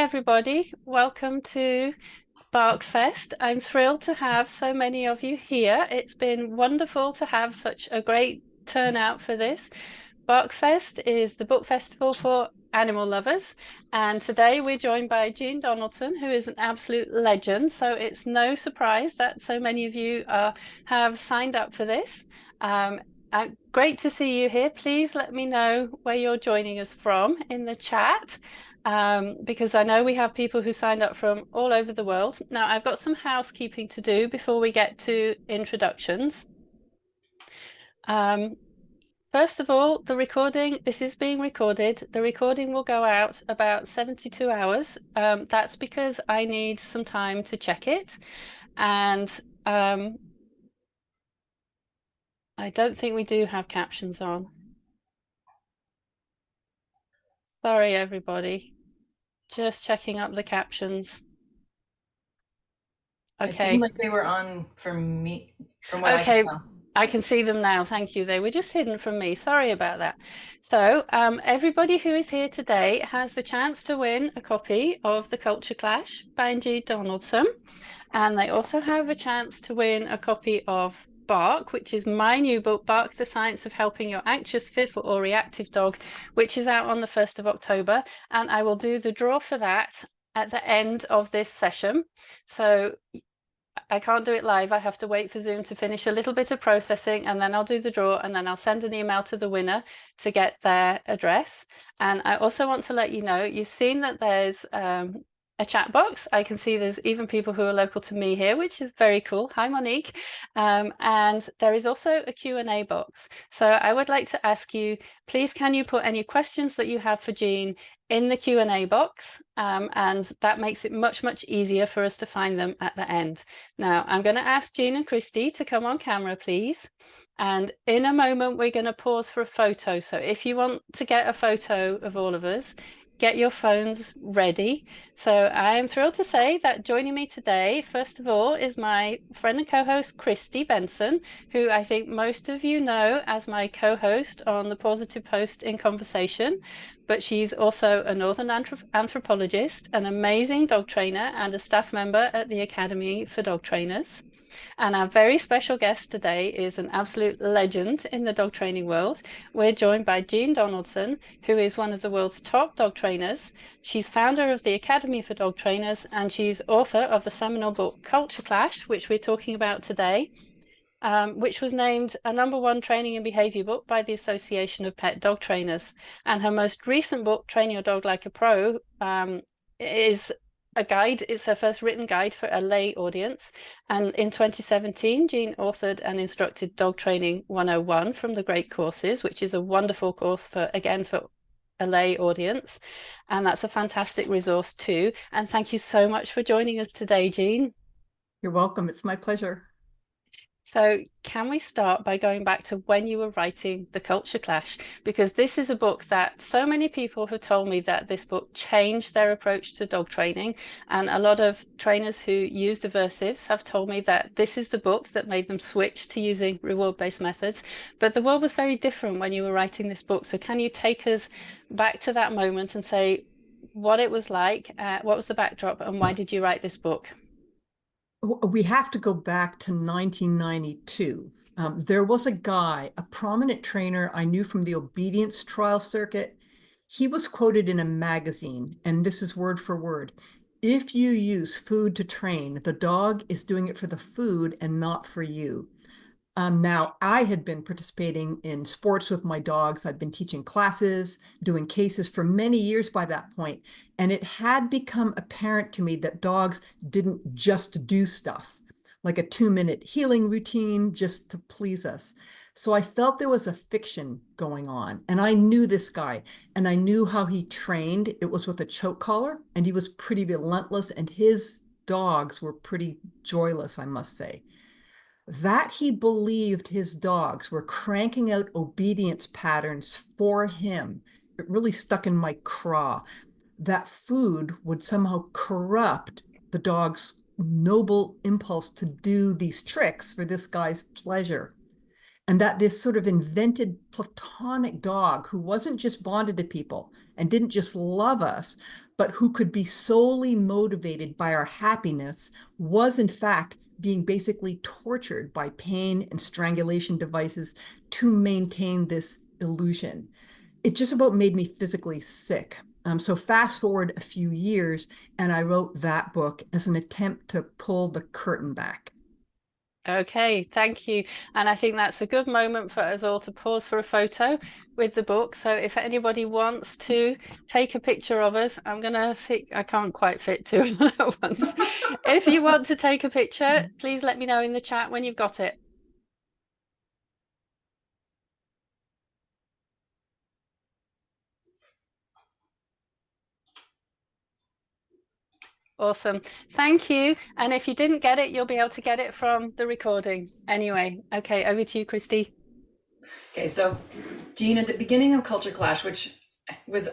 Everybody, welcome to BarkFest. I'm thrilled to have so many of you here. It's been wonderful to have such a great turnout for this. BarkFest is the book festival for animal lovers, and today we're joined by Jean Donaldson, who is an absolute legend. So it's no surprise that so many of you have signed up for this. Um, Great to see you here. Please let me know where you're joining us from in the chat, because I know we have people who signed up from all over the world. Now, I've got some housekeeping to do before we get to introductions. First of all, this is being recorded. The recording will go out about 72 hours. That's because I need some time to check it. And I don't think we do have captions on. Sorry, everybody. Just checking up the captions. It seemed Okay. like they were on for me, from what I could Okay, tell. I can see them now. Thank you. They were just hidden from me. Sorry about that. So, everybody who is here today has the chance to win a copy of The Culture Clash by G. Donaldson. And they also have a chance to win a copy of Bark, which is my new book, Bark, The Science of Helping Your Anxious, Fearful, or Reactive Dog, which is out on the 1st of October. And I will do the draw for that at the end of this session. So I can't do it live. I have to wait for Zoom to finish a little bit of processing, and then I'll do the draw, and then I'll send an email to the winner to get their address. And I also want to let you know, you've seen that there's a chat box. I can see there's even people who are local to me here, which is very cool. Hi, Monique. And there is also a Q&A box. So I would like to ask you, please, can you put any questions that you have for Jean in the Q&A box, and that makes it much easier for us to find them at the end. Now, I'm going to ask Jean and Christy to come on camera, please. And in a moment, we're going to pause for a photo. So if you want to get a photo of all of us, get your phones ready. So I am thrilled to say that joining me today, first of all, is my friend and co-host, Christy Benson, who I think most of you know as my co-host on the Positive Post in Conversation. But she's also a Northern anthropologist, an amazing dog trainer, and a staff member at the Academy for Dog Trainers. And our very special guest today is an absolute legend in the dog training world. We're joined by Jean Donaldson, who is one of the world's top dog trainers. She's founder of the Academy for Dog Trainers, and she's author of the seminal book Culture Clash, which we're talking about today, which was named a #1 training and behavior book by the Association of Pet Dog Trainers. And her most recent book, Train Your Dog Like a Pro, is a guide. It's her first written guide for a lay audience. And in 2017, Jean authored and instructed Dog Training 101 from the Great Courses, which is a wonderful course for a lay audience. And that's a fantastic resource too. And thank you so much for joining us today, Jean. You're welcome. It's my pleasure. So can we start by going back to when you were writing The Culture Clash? Because this is a book that so many people have told me that this book changed their approach to dog training. And a lot of trainers who use diversives have told me that this is the book that made them switch to using reward-based methods. But the world was very different when you were writing this book. So can you take us back to that moment and say what it was like, what was the backdrop, and why did you write this book? We have to go back to 1992. There was a guy, a prominent trainer I knew from the obedience trial circuit. He was quoted in a magazine, and this is word for word. If you use food to train, the dog is doing it for the food and not for you. Now, I had been participating in sports with my dogs. I'd been teaching classes, doing cases for many years by that point, and it had become apparent to me that dogs didn't just do stuff, like a 2-minute healing routine just to please us. So I felt there was a fiction going on, and I knew this guy, and I knew how he trained. It was with a choke collar, and he was pretty relentless, and his dogs were pretty joyless, I must say. That he believed his dogs were cranking out obedience patterns for him, it really stuck in my craw. That food would somehow corrupt the dog's noble impulse to do these tricks for this guy's pleasure. And that this sort of invented platonic dog who wasn't just bonded to people and didn't just love us, but who could be solely motivated by our happiness was in fact being basically tortured by pain and strangulation devices to maintain this illusion. It just about made me physically sick. So fast forward a few years, and I wrote that book as an attempt to pull the curtain back. Okay, thank you. And I think that's a good moment for us all to pause for a photo with the book. So if anybody wants to take a picture of us, I'm going to see, I can't quite fit two at once. If you want to take a picture, please let me know in the chat when you've got it. Awesome. Thank you. And if you didn't get it, you'll be able to get it from the recording. Anyway, okay, over to you, Christy. Okay, so Jean, at the beginning of Culture Clash, which was,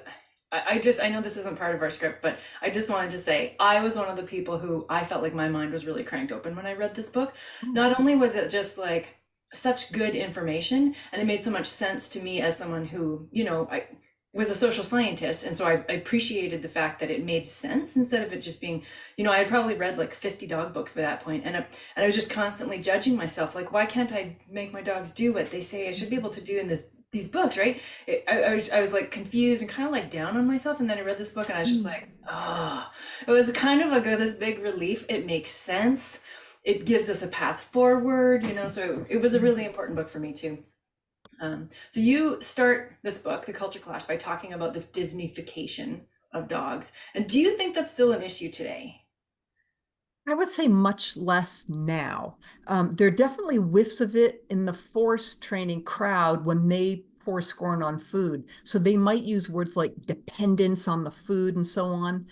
I know this isn't part of our script, but I just wanted to say, I was one of the people who I felt like my mind was really cranked open when I read this book. Not only was it just like such good information, and it made so much sense to me as someone who, I was a social scientist. And so I appreciated the fact that it made sense instead of it just being, I had probably read like 50 dog books by that point, and I was just constantly judging myself. Like, why can't I make my dogs do what they say I should be able to do in these books, right? I was like confused and kind of like down on myself. And then I read this book and I was just like, oh, it was kind of like this big relief. It makes sense. It gives us a path forward, so it was a really important book for me too. So you start this book, The Culture Clash, by talking about this Disneyfication of dogs. And do you think that's still an issue today? I would say much less now. There are definitely whiffs of it in the force training crowd when they pour scorn on food. So they might use words like dependence on the food and so on.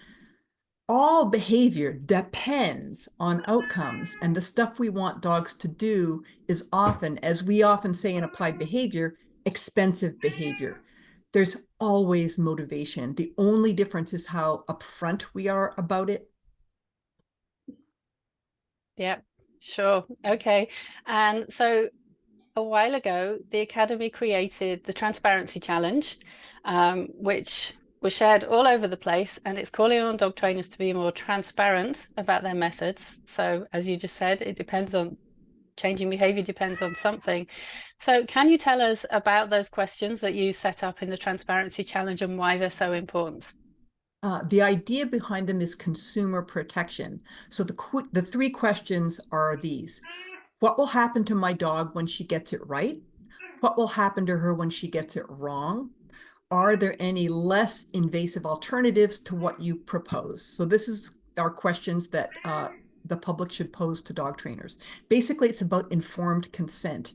All behavior depends on outcomes, and the stuff we want dogs to do is often, as we often say in applied behavior, expensive behavior. There's always motivation. The only difference is how upfront we are about it. Yeah, sure. Okay. And so a while ago, the Academy created the Transparency Challenge, which was shared all over the place, and it's calling on dog trainers to be more transparent about their methods. So, as you just said, it depends on changing behavior, depends on something. So, can you tell us about those questions that you set up in the Transparency Challenge and why they're so important? The idea behind them is consumer protection. So the three questions are these. What will happen to my dog when she gets it right? What will happen to her when she gets it wrong? Are there any less invasive alternatives to what you propose? So this is our questions that the public should pose to dog trainers. Basically, it's about informed consent.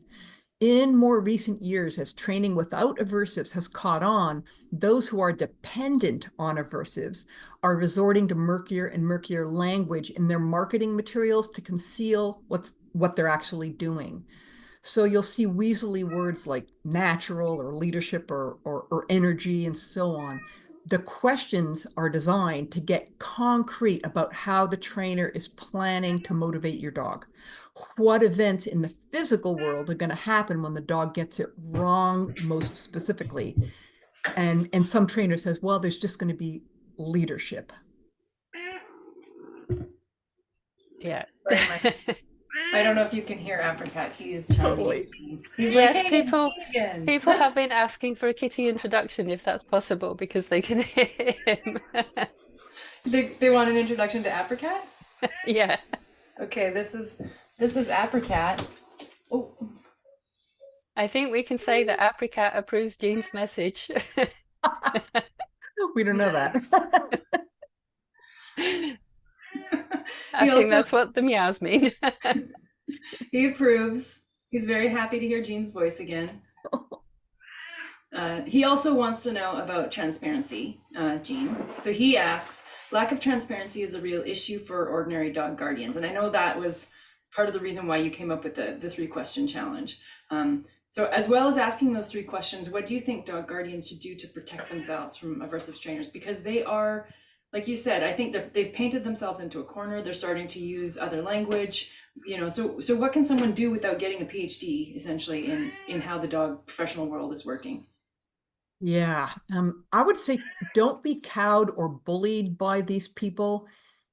In more recent years, as training without aversives has caught on, those who are dependent on aversives are resorting to murkier and murkier language in their marketing materials to conceal what they're actually doing. So you'll see weaselly words like natural or leadership or energy and so on. The questions are designed to get concrete about how the trainer is planning to motivate your dog. What events in the physical world are going to happen when the dog gets it wrong, most specifically? And some trainer says, well, there's just going to be leadership. Yeah. I don't know if you can hear Apricot. He is Totally. He's Yes, like, hey, people have been asking for a kitty introduction if that's possible because they can hear him. They want an introduction to Apricot? Yeah. Okay, this is Apricot. Oh. I think we can say that Apricot approves Jean's message. We don't know that. I think that's what the meows mean. He approves. He's very happy to hear Jean's voice again. He also wants to know about transparency, Jean. So he asks, lack of transparency is a real issue for ordinary dog guardians. And I know that was part of the reason why you came up with the 3-question challenge. So as well as asking those 3 questions, what do you think dog guardians should do to protect themselves from aversive trainers? Because they are, like you said, I think they've painted themselves into a corner. They're starting to use other language, so what can someone do without getting a PhD essentially in how the dog professional world is working? Yeah, I would say don't be cowed or bullied by these people.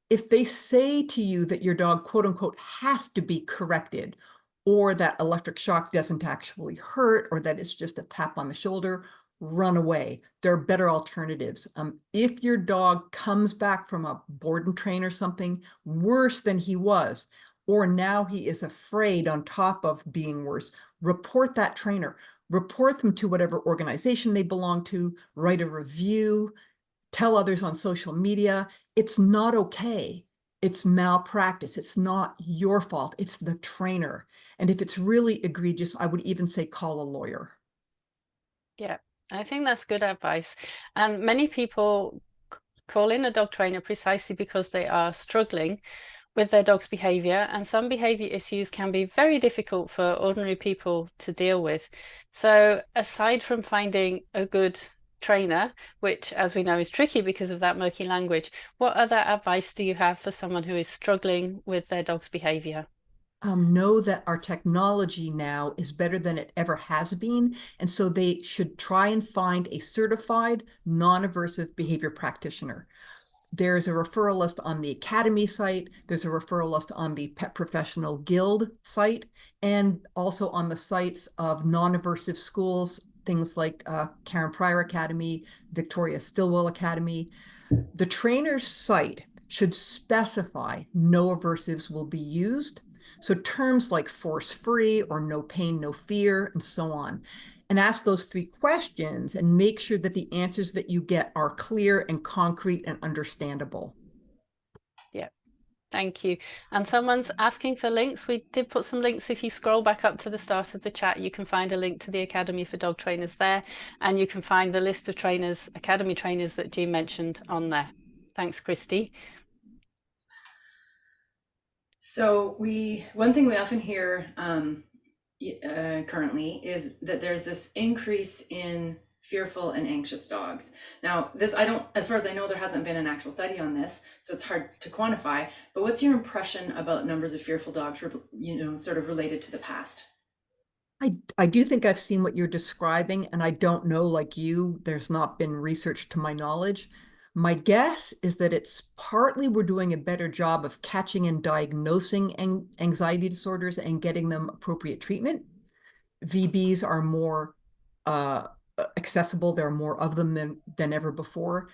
If they say to you that your dog, quote unquote, has to be corrected, or that electric shock doesn't actually hurt, or that it's just a tap on the shoulder, run away. There are better alternatives. If your dog comes back from a board and train or something worse than he was, or now he is afraid on top of being worse, report that trainer. Report them to whatever organization they belong to, write a review, tell others on social media. It's not okay. It's malpractice. It's not your fault. It's the trainer. And if it's really egregious, I would even say call a lawyer. Yeah, I think that's good advice. And many people call in a dog trainer precisely because they are struggling with their dog's behavior, and some behavior issues can be very difficult for ordinary people to deal with. So, aside from finding a good trainer, which, as we know, is tricky because of that murky language, what other advice do you have for someone who is struggling with their dog's behavior? Know that our technology now is better than it ever has been. And so they should try and find a certified non-aversive behavior practitioner. There's a referral list on the Academy site. There's a referral list on the Pet Professional Guild site, and also on the sites of non-aversive schools, things like Karen Pryor Academy, Victoria Stilwell Academy. The trainer's site should specify no aversives will be used. So terms like force-free or no pain, no fear, and so on. And ask those three questions and make sure that the answers that you get are clear and concrete and understandable. Yeah. Thank you. And someone's asking for links. We did put some links. If you scroll back up to the start of the chat, you can find a link to the Academy for Dog Trainers there, and you can find the list of trainers, Academy trainers that Jean mentioned on there. Thanks, Christy. So one thing we often hear currently is that there's this increase in fearful and anxious dogs. Now, this, I don't, as far as I know, there hasn't been an actual study on this, so it's hard to quantify, but what's your impression about numbers of fearful dogs, sort of related to the past? I do think I've seen what you're describing, and I don't know, like you, there's not been research to my knowledge. My guess is that it's partly we're doing a better job of catching and diagnosing anxiety disorders and getting them appropriate treatment. VBs are more uh, accessible. There are more of them than ever before.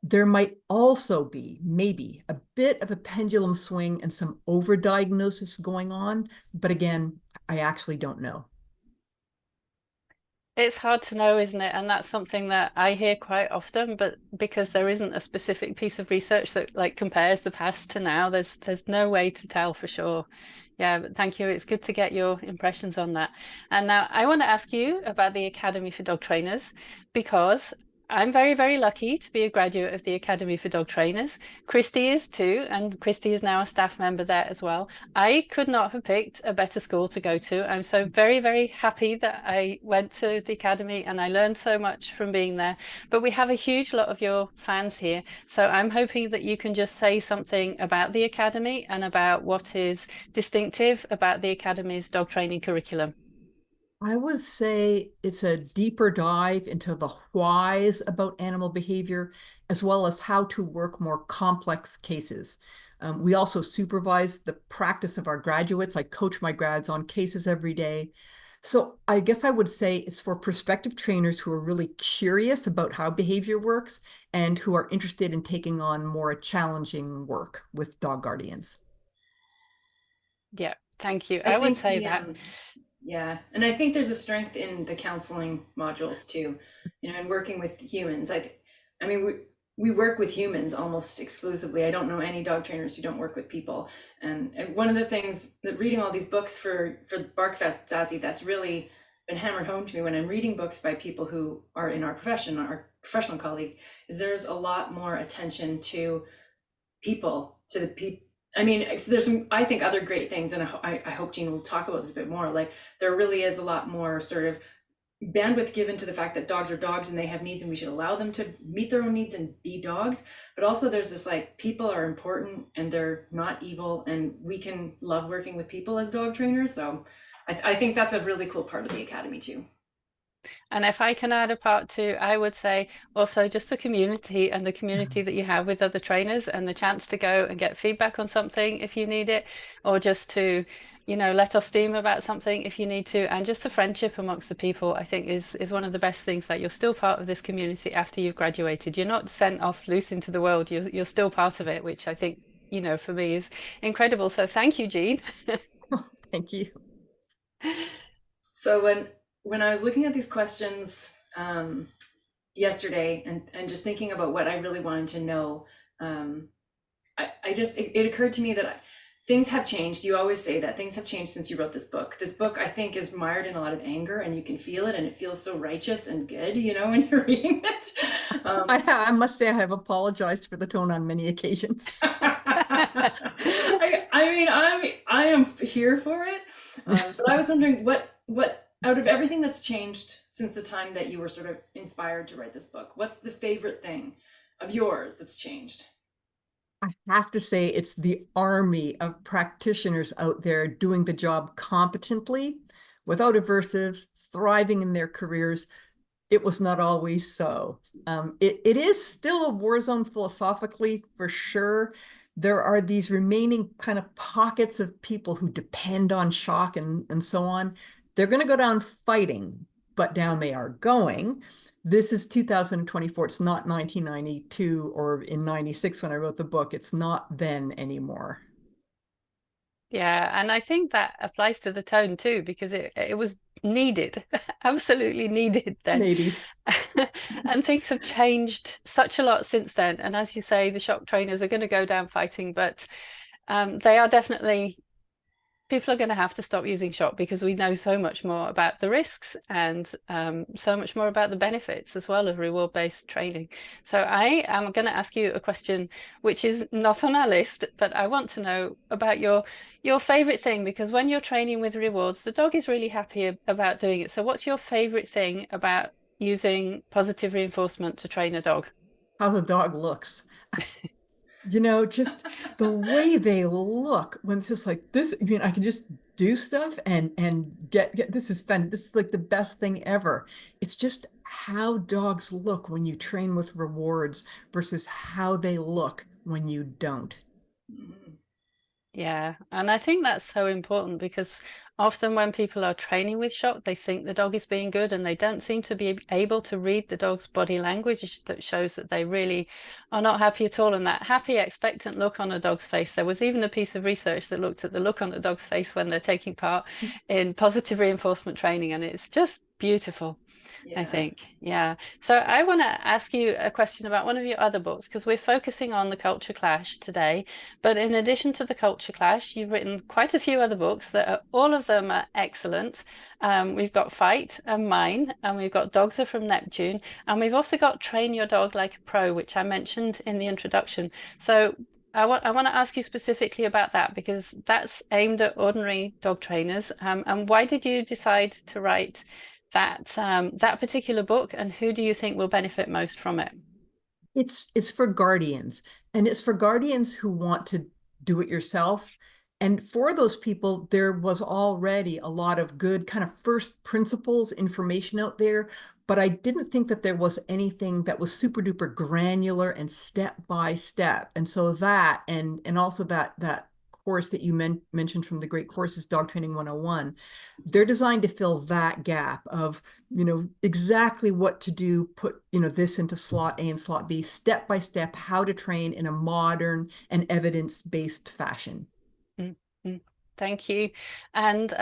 There might also be maybe a bit of a pendulum swing and some overdiagnosis going on. But again, I actually don't know. It's hard to know, isn't it? And that's something that I hear quite often, but because there isn't a specific piece of research that like compares the past to now, there's no way to tell for sure. Yeah, but thank you. It's good to get your impressions on that. And now I want to ask you about the Academy for Dog Trainers because I'm very, very lucky to be a graduate of the Academy for Dog Trainers. Christy is too, and Christy is now a staff member there as well. I could not have picked a better school to go to. I'm so very, very happy that I went to the Academy and I learned so much from being there. But we have a huge lot of your fans here. So I'm hoping that you can just say something about the Academy and about what is distinctive about the Academy's dog training curriculum. I would say it's a deeper dive into the whys about animal behavior, as well as how to work more complex cases. We also supervise the practice of our graduates. I coach my grads on cases every day. So I guess I would say it's for prospective trainers who are really curious about how behavior works and who are interested in taking on more challenging work with dog guardians. Yeah, thank you. I I would think say that. yeah, and I think there's a strength in the counseling modules too, and working with humans. I mean, we work with humans almost exclusively. I don't know any dog trainers who don't work with people. And one of the things that reading all these books for Barkfest, Zazie, that's really been hammered home to me when I'm reading books by people who are in our profession, our professional colleagues, is there's a lot more attention to people, to the people. I mean, there's some, I think, other great things, and I hope Jean will talk about this a bit more. Like, there really is a lot more sort of bandwidth given to the fact that dogs are dogs and they have needs, and we should allow them to meet their own needs and be dogs. But also, there's this like, people are important and they're not evil, and we can love working with people as dog trainers. So I think that's a really cool part of the academy too. And if I can add a part two, I would say also just the community and the community that you have with other trainers and the chance to go and get feedback on something if you need it, or just to, let off steam about something if you need to. And just the friendship amongst the people, I think is one of the best things, that you're still part of this community after you've graduated. You're not sent off loose into the world. You're still part of it, which I think, for me is incredible. So thank you, Jean. Thank you. So when I was looking at these questions yesterday and just thinking about what I really wanted to know, I just it occurred to me that things have changed. You always say that things have changed since you wrote this book. This book, I think, is mired in a lot of anger, and you can feel it, and it feels so righteous and good, when you're reading it. I must say I have apologized for the tone on many occasions. I mean, I am here for it. But I was wondering what out of everything that's changed since the time that you were sort of inspired to write this book, what's the favorite thing of yours that's changed? I have to say it's the army of practitioners out there doing the job competently, without aversives, thriving in their careers. It was not always so. It is still a war zone philosophically, for sure. There are these remaining kind of pockets of people who depend on shock and so on. They're going to go down fighting, but down they are going. This is 2024. It's not 1992 or in 96 when I wrote the book. It's not then anymore. Yeah, and I think that applies to the tone too, because it was needed, absolutely needed then. Maybe. And things have changed such a lot since then. And as you say, the shock trainers are going to go down fighting, but they are definitely, people are going to have to stop using shock, because we know so much more about the risks and so much more about the benefits as well of reward-based training. So I am going to ask you a question which is not on our list, but I want to know about your favorite thing, because when you're training with rewards, the dog is really happy about doing it. So what's your favorite thing about using positive reinforcement to train a dog? How the dog looks. Just the way they look when it's just like this. I mean, I can just do stuff and get this is fun. This is like the best thing ever. It's just how dogs look when you train with rewards versus how they look when you don't. Yeah, and I think that's so important, because often when people are training with shock, they think the dog is being good, and they don't seem to be able to read the dog's body language that shows that they really are not happy at all. And that happy, expectant look on a dog's face. There was even a piece of research that looked at the look on a dog's face when they're taking part in positive reinforcement training, and it's just beautiful. I Yeah. think, yeah. So I want to ask you a question about one of your other books, because we're focusing on the culture clash today. But in addition to the culture clash, you've written quite a few other books that are, all of them are excellent. We've got Fight and Mine, and we've got Dogs Are from Neptune, and we've also got Train Your Dog Like a Pro, which I mentioned in the introduction. So I want to ask you specifically about that, because that's aimed at ordinary dog trainers. And why did you decide to write that particular book, and who do you think will benefit most from it? It's for guardians, and it's for guardians who want to do it yourself. And for those people, there was already a lot of good kind of first principles information out there, but I didn't think that there was anything that was super duper granular and step by step. And so that and also that course that you mentioned from the great courses, Dog Training 101, they're designed to fill that gap of exactly what to do, put this into slot A and slot B, step by step, how to train in a modern and evidence-based fashion. Mm, mm. Thank you. And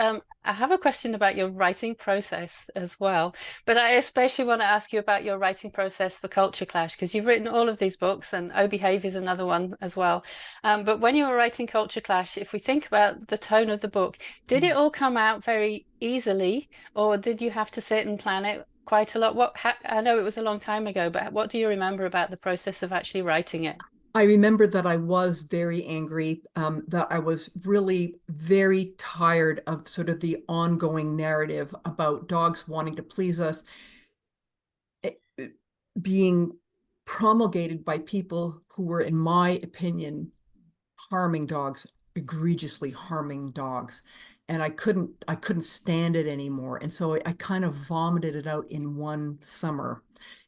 I have a question about your writing process as well. But I especially want to ask you about your writing process for Culture Clash, because you've written all of these books, and Oh Behave is another one as well. But when you were writing Culture Clash, if we think about the tone of the book, did it all come out very easily, or did you have to sit and plan it quite a lot? I know it was a long time ago, but what do you remember about the process of actually writing it? I remember that I was very angry, that I was really very tired of sort of the ongoing narrative about dogs wanting to please us, being promulgated by people who were, in my opinion, harming dogs egregiously harming dogs. And I couldn't stand it anymore. And so I kind of vomited it out in one summer.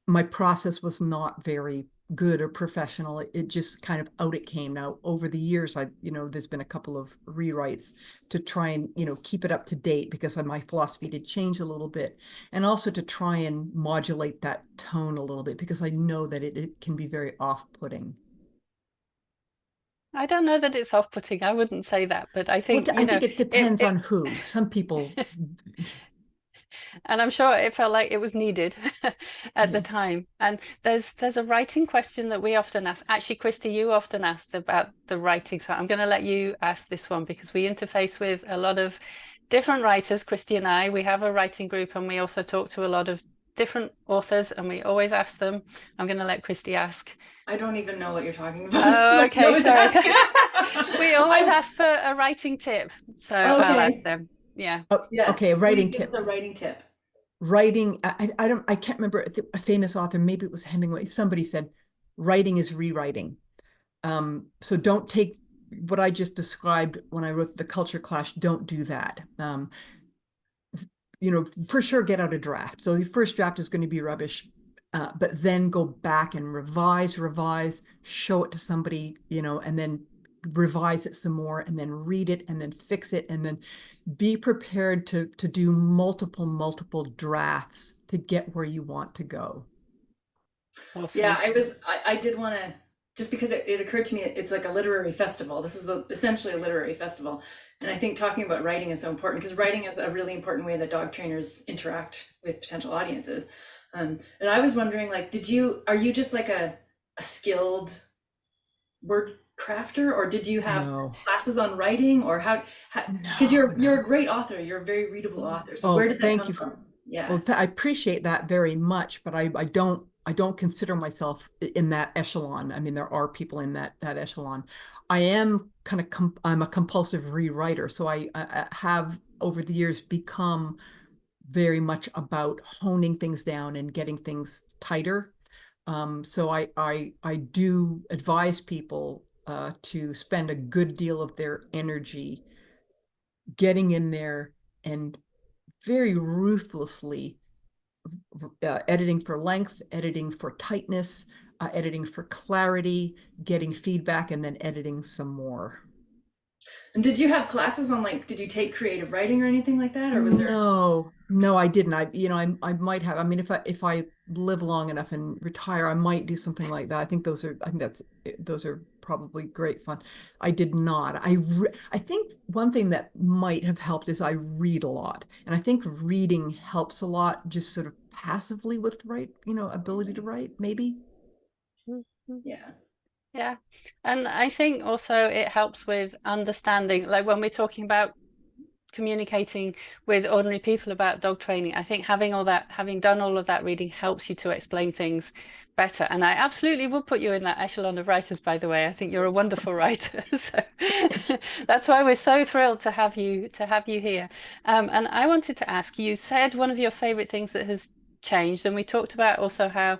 My process was not very good or professional. It just kind of out it came. Now, over the years, there's been a couple of rewrites to try and, keep it up to date because my philosophy did change a little bit. And also to try and modulate that tone a little bit because I know that it can be very off-putting. I don't know that it's off-putting. I wouldn't say that, but I Well, think, I think it it, depends it on who. Some people, and I'm sure it felt like it was needed at the yeah. time. And there's a writing question that we often ask. Actually, Christy, you often asked about the writing, so I'm going to let you ask this one because we interface with a lot of different writers. Christy and I, we have a writing group, and we also talk to a lot of different authors, and we always ask them. I'm going to let Christy ask. I don't even know what you're talking about. Oh, But you okay, always sorry. ask. We always ask for a writing tip, so I'll ask Okay. them. Yeah. Oh, okay, Yes. a Please writing give us tip. a writing tip. Writing, I can't remember a famous author, maybe it was Hemingway. Somebody said, writing is rewriting. So don't take what I just described when I wrote The Culture Clash, don't do that. For sure get out a draft. So the first draft is going to be rubbish, but then go back and revise, show it to somebody, and then revise it some more and then read it and then fix it and then be prepared to do multiple drafts to get where you want to go. Yeah, Awesome. I did want to, just because it occurred to me, it's like a literary festival. This is essentially a literary festival. And I think talking about writing is so important because writing is a really important way that dog trainers interact with potential audiences. And I was wondering, like, are you just like a skilled word crafter, or did you have No, classes on writing, or because no, you're a no. great author, you're a very readable author. So Oh, where did that thank come you. from? Yeah. Well, I appreciate that very much, but I don't consider myself in that echelon. I mean, there are people in that echelon. I am I'm a compulsive rewriter, so I have over the years become very much about honing things down and getting things tighter. So I do advise people to spend a good deal of their energy getting in there and very ruthlessly editing for length, editing for tightness, editing for clarity, getting feedback, and then editing some more. And did you have classes on, like, did you take creative writing or anything like that, or was there? No, no, I didn't. I might have. I mean, if I live long enough and retire, I might do something like that. I think those are probably great fun. I did not. I think one thing that might have helped is I read a lot, and I think reading helps a lot, just sort of passively with ability to write, maybe. Mhm. Yeah. Yeah. And I think also it helps with understanding, like when we're talking about communicating with ordinary people about dog training, I think having done all of that reading helps you to explain things better. And I absolutely would put you in that echelon of writers, by the way. I think you're a wonderful writer. So Thank you. that's why we're so thrilled to have you here. And I wanted to ask, you said one of your favorite things that has changed, and we talked about also how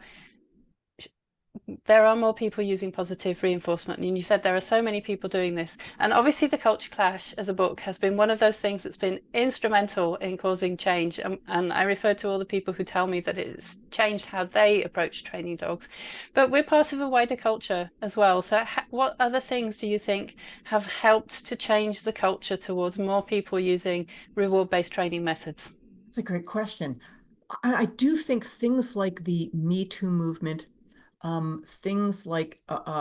there are more people using positive reinforcement. And you said there are so many people doing this. And obviously, The Culture Clash as a book has been one of those things that's been instrumental in causing change. And I refer to all the people who tell me that it's changed how they approach training dogs. But we're part of a wider culture as well. So, what other things do you think have helped to change the culture towards more people using reward-based training methods? That's a great question. I do think things like the Me Too movement, things like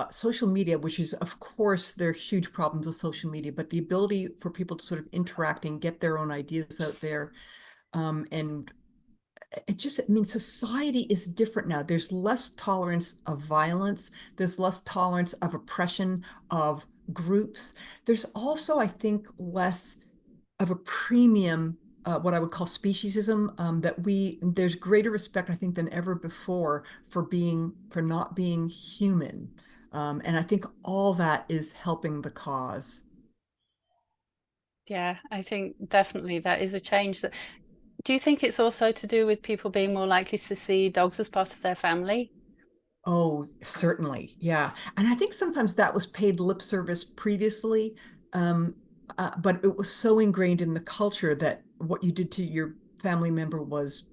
social media, which is, of course, there are huge problems with social media, but the ability for people to sort of interact and get their own ideas out there. And I mean, society is different now. There's less tolerance of violence. There's less tolerance of oppression of groups. There's also, I think, less of a premium, what I would call speciesism, that there's greater respect, I think, than ever before for not being human. And I think all that is helping the cause. Yeah, I think definitely that is a change that. Do you think it's also to do with people being more likely to see dogs as part of their family? Oh, certainly. Yeah. And I think sometimes that was paid lip service previously. But it was so ingrained in the culture that what you did to your family member was,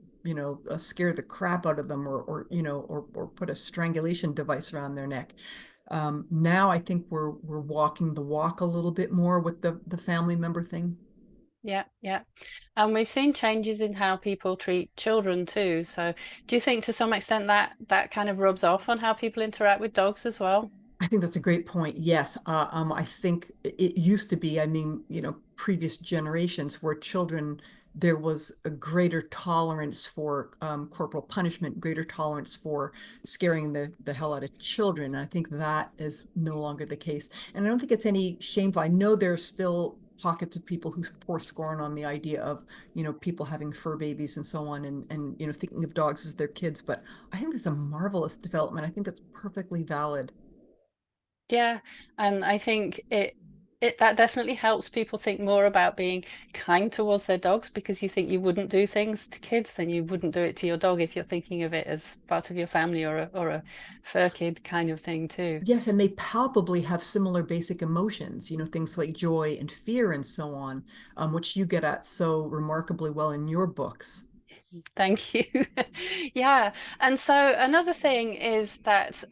scare the crap out of them, or put a strangulation device around their neck. Now I think we're walking the walk a little bit more with the family member thing. Yeah, yeah. And we've seen changes in how people treat children too. So do you think to some extent that that kind of rubs off on how people interact with dogs as well? I think that's a great point. Yes, I think it used to be, I mean, previous generations where children, there was a greater tolerance for corporal punishment, greater tolerance for scaring the hell out of children. And I think that is no longer the case. And I don't think it's any shameful. I know there's still pockets of people who pour scorn on the idea of, people having fur babies and so on, and thinking of dogs as their kids. But I think it's a marvelous development. I think that's perfectly valid. Yeah, and I think it that definitely helps people think more about being kind towards their dogs because you think you wouldn't do things to kids, then you wouldn't do it to your dog if you're thinking of it as part of your family or a fur kid kind of thing too. Yes, and they palpably have similar basic emotions, things like joy and fear and so on, which you get at so remarkably well in your books. Thank you. Yeah, and so another thing is that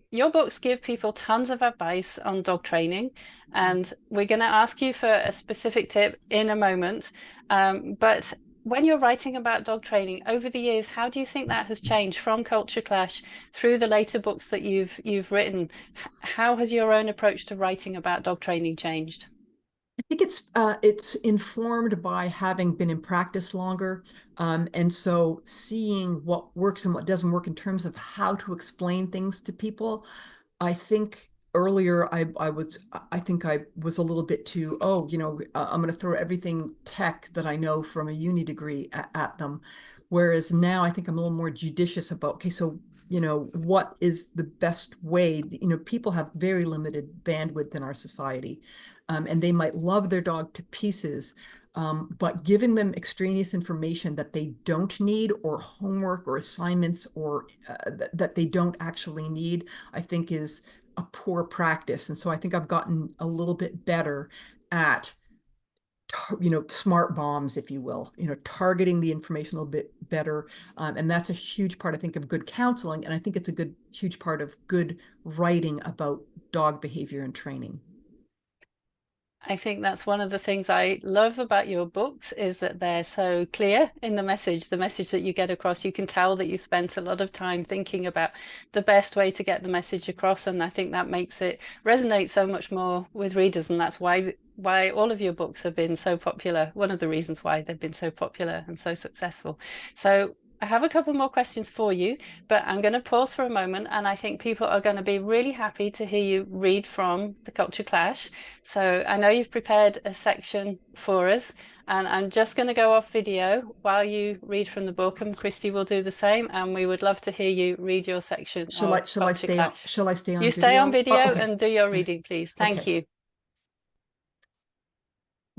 your books give people tons of advice on dog training, and we're going to ask you for a specific tip in a moment. But when you're writing about dog training over the years, how do you think that has changed from Culture Clash through the later books that you've written? How has your own approach to writing about dog training changed? I think it's informed by having been in practice longer, and so seeing what works and what doesn't work in terms of how to explain things to people. I think earlier I think I was a little bit too, I'm going to throw everything tech that I know from a uni degree at them, whereas now I think I'm a little more judicious about, okay, so what is the best way? People have very limited bandwidth in our society, and they might love their dog to pieces, but giving them extraneous information that they don't need, or homework or assignments, or that they don't actually need, I think is a poor practice. And so I think I've gotten a little bit better at, smart bombs, if you will, targeting the information a little bit better. And that's a huge part, I think, of good counseling. And I think it's a huge part of good writing about dog behavior and training. I think that's one of the things I love about your books is that they're so clear in the message that you get across. You can tell that you spent a lot of time thinking about the best way to get the message across, and I think that makes it resonate so much more with readers, and that's why all of your books have been so popular. One of the reasons why they've been so popular and so successful. So I have a couple more questions for you, but I'm going to pause for a moment, and I think people are going to be really happy to hear you read from the Culture Clash. So I know you've prepared a section for us, and I'm just going to go off video while you read from the book, and Christy will do the same, and we would love to hear you read your section Shall I of shall I Culture stay on Clash. shall I stay You on stay on video? Oh, video okay. and do your reading, please. Thank Okay. you.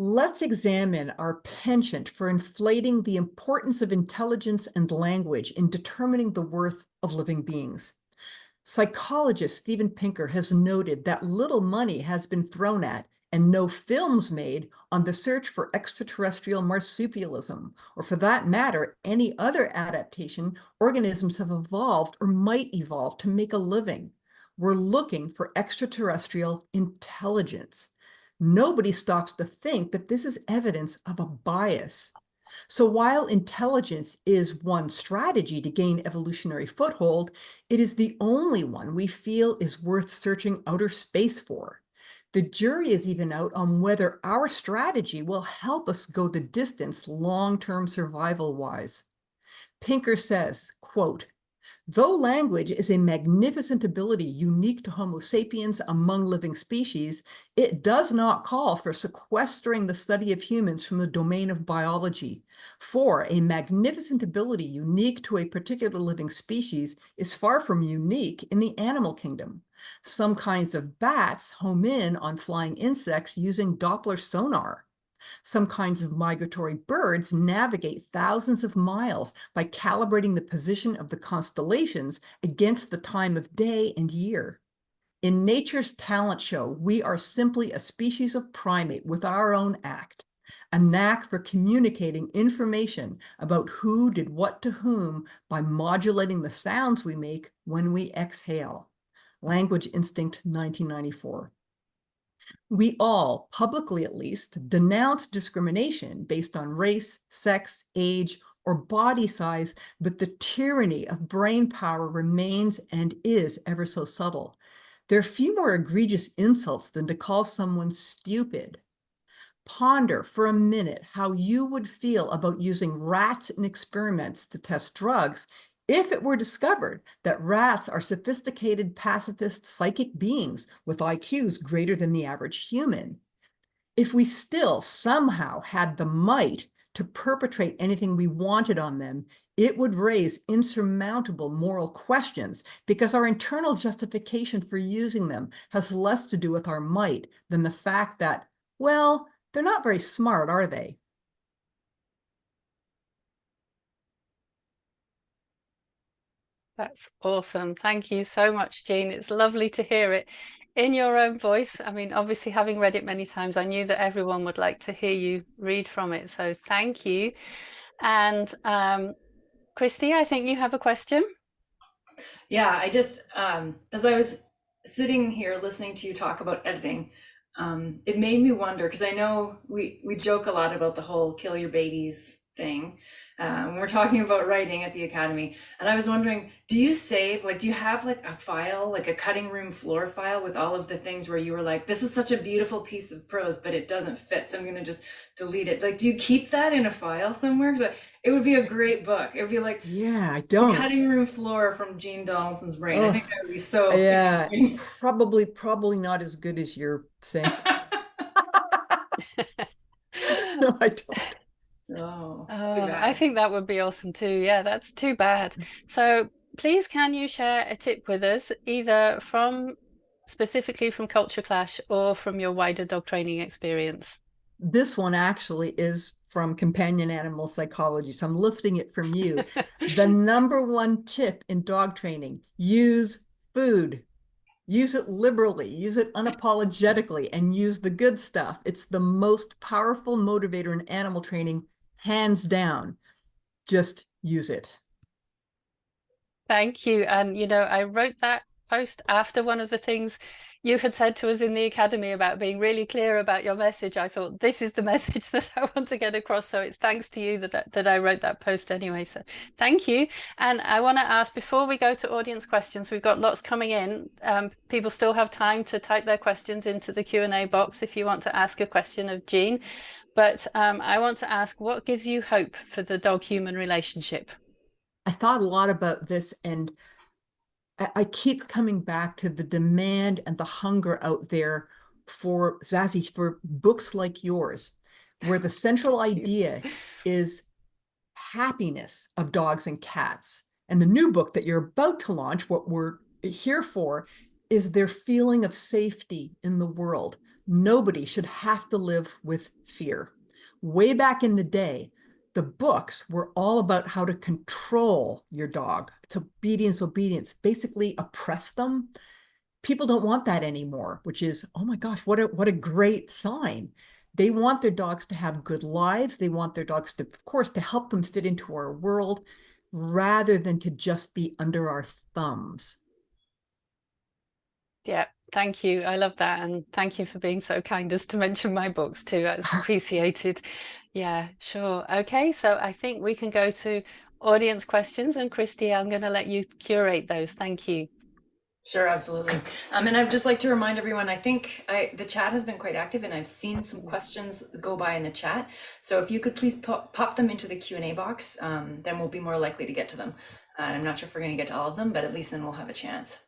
Let's examine our penchant for inflating the importance of intelligence and language in determining the worth of living beings. Psychologist Steven Pinker has noted that little money has been thrown at and no films made on the search for extraterrestrial marsupialism, or for that matter, any other adaptation organisms have evolved or might evolve to make a living. We're looking for extraterrestrial intelligence. Nobody stops to think that this is evidence of a bias. So while intelligence is one strategy to gain evolutionary foothold, it is the only one we feel is worth searching outer space for. The jury is even out on whether our strategy will help us go the distance long-term survival-wise. Pinker says, quote, "Though language is a magnificent ability unique to Homo sapiens among living species, it does not call for sequestering the study of humans from the domain of biology. For a magnificent ability unique to a particular living species is far from unique in the animal kingdom. Some kinds of bats home in on flying insects using Doppler sonar. Some kinds of migratory birds navigate thousands of miles by calibrating the position of the constellations against the time of day and year. In nature's talent show, we are simply a species of primate with our own act, a knack for communicating information about who did what to whom by modulating the sounds we make when we exhale. Language Instinct, 1994. We all, publicly at least, denounce discrimination based on race, sex, age, or body size, but the tyranny of brain power remains and is ever so subtle. There are few more egregious insults than to call someone stupid. Ponder for a minute how you would feel about using rats in experiments to test drugs if it were discovered that rats are sophisticated, pacifist, psychic beings with IQs greater than the average human. If we still somehow had the might to perpetrate anything we wanted on them, it would raise insurmountable moral questions because our internal justification for using them has less to do with our might than the fact that, well, they're not very smart, are they? That's awesome. Thank you so much, Jean. It's lovely to hear it in your own voice. I mean, obviously, having read it many times, I knew that everyone would like to hear you read from it. So thank you. And Christy, I think you have a question. Yeah, I just as I was sitting here listening to you talk about editing, it made me wonder because I know we joke a lot about the whole kill your babies thing when we're talking about writing at the academy, and I was wondering, do you save, like, do you have like a file, like a cutting room floor file with all of the things where you were like, this is such a beautiful piece of prose, but it doesn't fit, so I'm gonna just delete it? Like, do you keep that in a file somewhere? Because it would be a great book. It would be like Yeah, I the don't. cutting room floor from Jean Donaldson's brain. I think Oh, that would be so yeah, interesting. probably not as good as you're saying. No, I don't. Oh, too Oh, I bad. think that would be awesome too. Yeah, that's too bad. So please, can you share a tip with us, either from specifically from Culture Clash or from your wider dog training experience? This one actually is from companion animal psychology, so I'm lifting it from you. The number one tip in dog training: use food. Use it liberally, use it unapologetically, and use the good stuff. It's the most powerful motivator in animal training, hands down. Just use it. Thank you. And, I wrote that post after one of the things you had said to us in the academy about being really clear about your message. I thought this is the message that I want to get across. So it's thanks to you that I wrote that post anyway. So thank you. And I want to ask, before we go to audience questions, we've got lots coming in. People still have time to type their questions into the Q&A box if you want to ask a question of Jean. But I want to ask, what gives you hope for the dog-human relationship? I thought a lot about this, and I keep coming back to the demand and the hunger out there for Zazie, for books like yours, where the central You. idea is happiness of dogs and cats. And the new book that you're about to launch, what we're here for, is their feeling of safety in the world. Nobody should have to live with fear. Way back in the day, the books were all about how to control your dog. It's obedience, obedience, basically oppress them. People don't want that anymore, which is, oh my gosh, what a great sign. They want their dogs to have good lives. They want their dogs to, of course, to help them fit into our world rather than to just be under our thumbs. Yeah, thank you. I love that. And thank you for being so kind as to mention my books too. That's appreciated. Yeah, sure. Okay, so I think we can go to audience questions. And Christy, I'm going to let you curate those. Thank you. Sure, absolutely. And I'd just like to remind everyone, I think the chat has been quite active and I've seen some questions go by in the chat. So if you could please pop them into the Q&A box, then we'll be more likely to get to them. I'm not sure if we're going to get to all of them, but at least then we'll have a chance.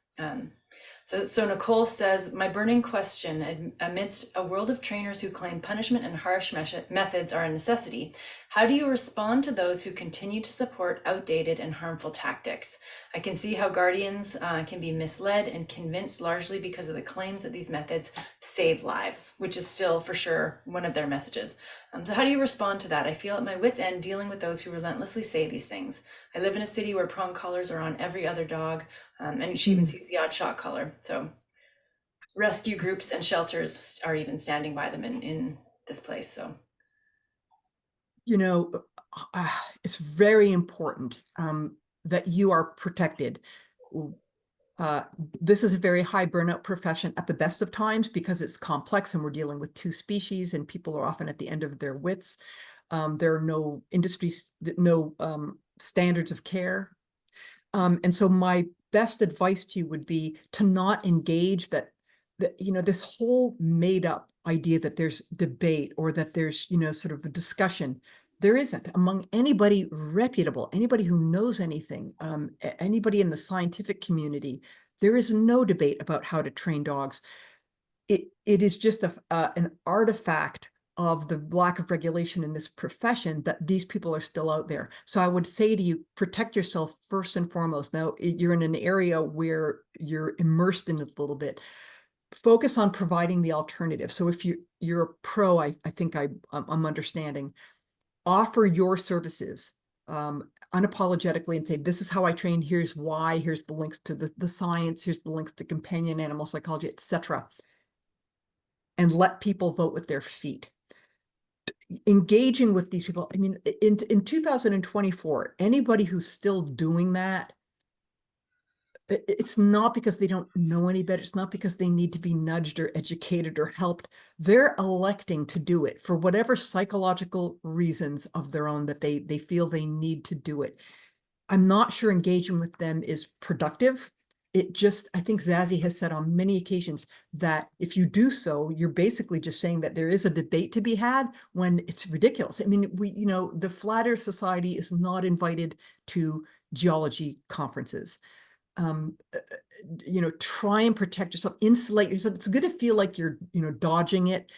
So Nicole says, my burning question, amidst a world of trainers who claim punishment and harsh methods are a necessity, how do you respond to those who continue to support outdated and harmful tactics? I can see how guardians can be misled and convinced largely because of the claims that these methods save lives, which is still for sure one of their messages. So how do you respond to that? I feel at my wit's end dealing with those who relentlessly say these things. I live in a city where prong collars are on every other dog, and she even sees the odd shock collar. So rescue groups and shelters are even standing by them in this place. So, You know, it's very important that you are protected. Uh, this is a very high burnout profession at the best of times because it's complex and we're dealing with two species and people are often at the end of their wits. There are no industries, no standards of care. And so my best advice to you would be to not engage that, you know, this whole made up idea that there's debate or that there's, you know, sort of a discussion. There isn't among anybody reputable, anybody who knows anything, anybody in the scientific community. There is no debate about how to train dogs. It is just an artifact of the lack of regulation in this profession that these people are still out there. So I would say to you, protect yourself first and foremost. Now you're in an area where you're immersed in it a little bit. Focus on providing the alternative. So if you're a pro, I think I'm understanding, offer your services unapologetically and say, this is how I train, here's why, here's the links to the science, here's the links to companion animal psychology, etc. And let people vote with their feet. Engaging with these people. I mean, in 2024, anybody who's still doing that, it's not because they don't know any better. It's not because they need to be nudged or educated or helped. They're electing to do it for whatever psychological reasons of their own that they feel they need to do it. I'm not sure engaging with them is productive. It just, I think Zazie has said on many occasions that if you do so, you're basically just saying that there is a debate to be had when it's ridiculous. I mean, you know, the Flat Earth Society is not invited to geology conferences. You know, try and protect yourself, insulate yourself. It's good to feel like you're, you know, dodging it.